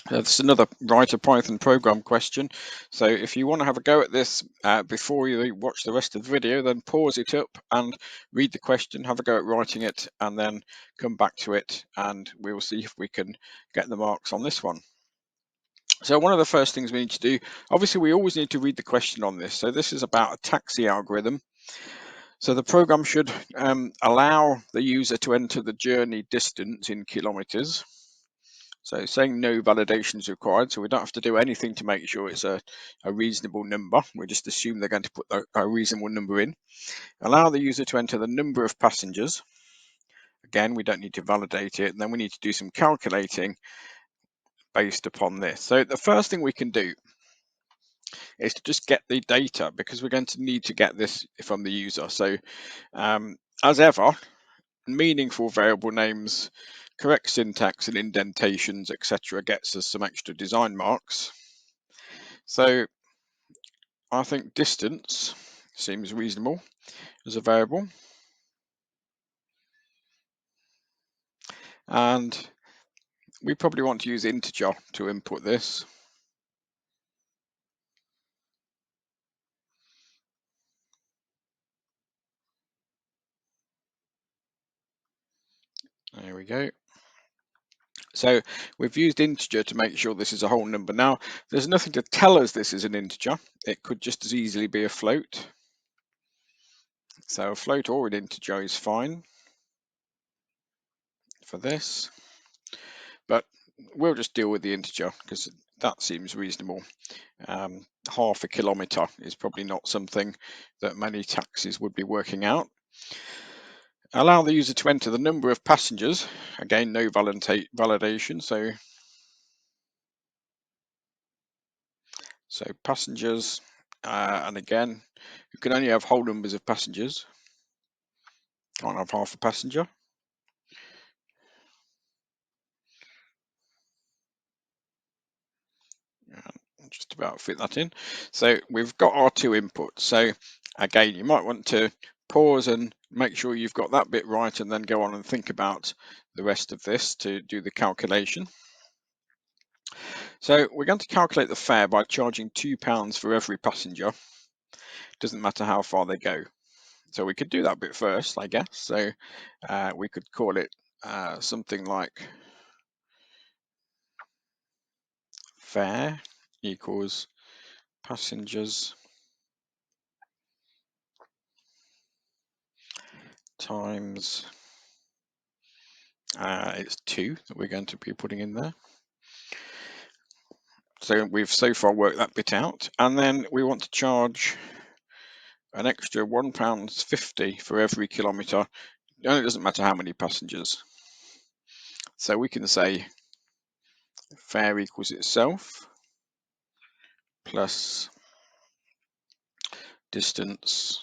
This is another write a Python program question. So if you want to have a go at this before you watch the rest of the video, then pause it up and read the question, have a go at writing it, and then come back to it, and we will see if we can get the marks on this one. So one of the first things we need to do, obviously we always need to read the question on this. So this is about a taxi algorithm. So the program should allow the user to enter the journey distance in kilometers. So saying no validation is required, so we don't have to do anything to make sure it's a reasonable number. We just assume they're going to put a reasonable number in. Allow the user to enter the number of passengers. Again, we don't need to validate it, and then we need to do some calculating based upon this. So the first thing we can do is to just get the data, because we're going to need to get this from the user. So as ever, meaningful variable names, correct syntax and indentations, etc. gets us some extra design marks. So I think distance seems reasonable as a variable. And we probably want to use integer to input this. There we go. So we've used integer to make sure this is a whole number. Now, there's nothing to tell us this is an integer. It could just as easily be a float. So a float or an integer is fine for this. But we'll just deal with the integer because that seems reasonable. Half a kilometre is probably not something that many taxis would be working out. Allow the user to enter the number of passengers. Again, no validation. So passengers, and again, you can only have whole numbers of passengers. Can't have half a passenger. Just about fit that in. So we've got our two inputs. So again, you might want to pause and make sure you've got that bit right, and then go on and think about the rest of this to do the calculation. So we're going to calculate the fare by charging £2 for every passenger. Doesn't matter how far they go. So we could do that bit first, I guess. So we could call it something like fare equals passengers times it's 2 that we're going to be putting in there. So we've so far worked that bit out, and then we want to charge an extra £1.50 for every kilometre, and it doesn't matter how many passengers. So we can say fare equals itself plus distance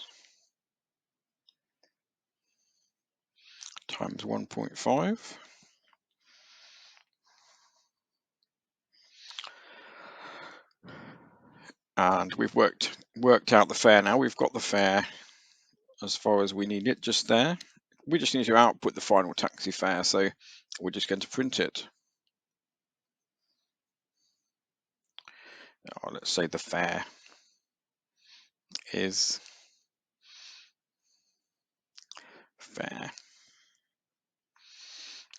times 1.5. And we've worked out the fare now. We've got the fare as far as we need it, just there. We just need to output the final taxi fare, so we're just going to print it. Let's say the fare is fare,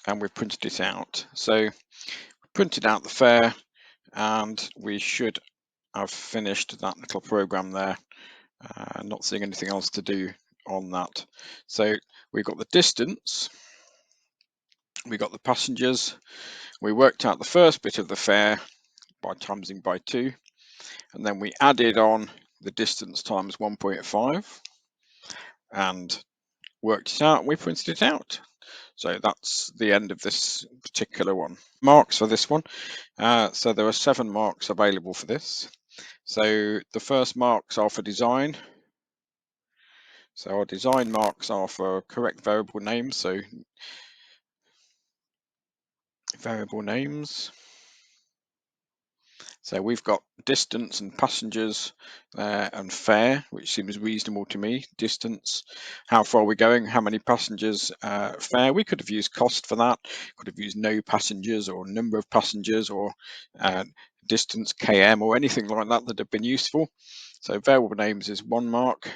and we've printed it out. So we printed out the fare, and we should have finished that little program there. Not seeing anything else to do on that. So we've got the distance, we got the passengers, we worked out the first bit of the fare by timesing by 2, and then we added on the distance times 1.5 and worked it out, and we printed it out. So that's the end of this particular one. Marks for this one. So there are 7 marks available for this. So the first marks are for design. So our design marks are for correct variable names. So variable names. So we've got distance and passengers and fare, which seems reasonable to me. Distance, how far we're going, how many passengers, fare. We could have used cost for that. Could have used no passengers or number of passengers or distance, km, or anything like that that have been useful. So variable names is 1 mark.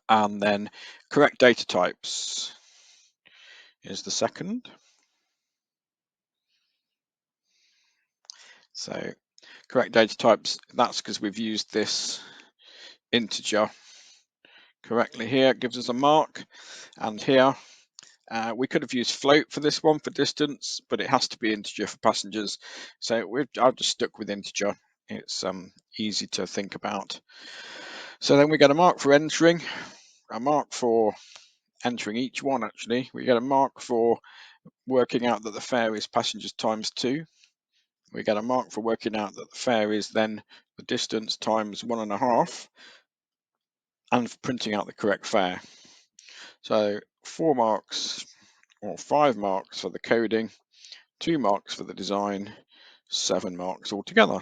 And then correct data types is the second. So correct data types, that's because we've used this integer correctly here. It gives us a mark. And here we could have used float for this one for distance, but it has to be integer for passengers. So I've just stuck with integer. It's easy to think about. So then we get a mark for entering, a mark for entering each one actually. We get a mark for working out that the fare is passengers times 2. We get a mark for working out that the fare is then the distance times 1.5, and for printing out the correct fare. So 4 marks or 5 marks for the coding, 2 marks for the design, 7 marks altogether.